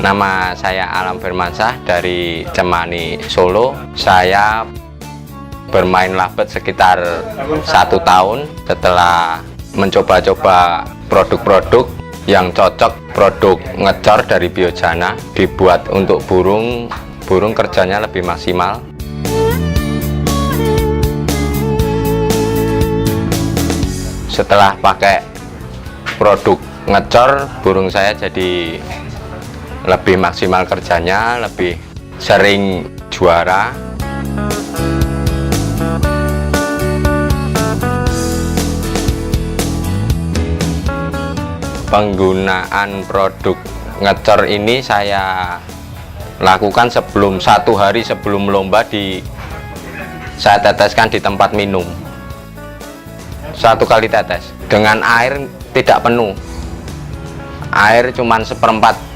Nama saya Alam Firmansyah dari Cemani, Solo. Saya bermain lovebird sekitar 1 tahun. Setelah mencoba-coba produk-produk yang cocok, produk ngecor dari Biojana dibuat untuk burung kerjanya lebih maksimal. Setelah pakai produk ngecor, burung saya jadi lebih maksimal kerjanya, lebih sering juara. Penggunaan produk ngecor ini saya lakukan sebelum 1 hari sebelum lomba, saya teteskan di tempat minum 1 kali tetes dengan air tidak penuh, air cuman 1/4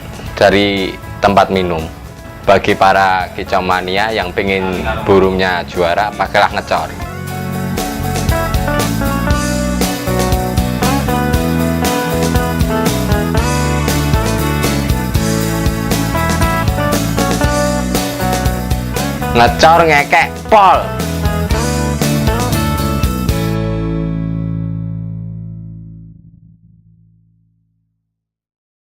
dari tempat minum. Bagi para kicau mania yang pengen burungnya juara, pakailah ngecor. Ngecor ngekek pol.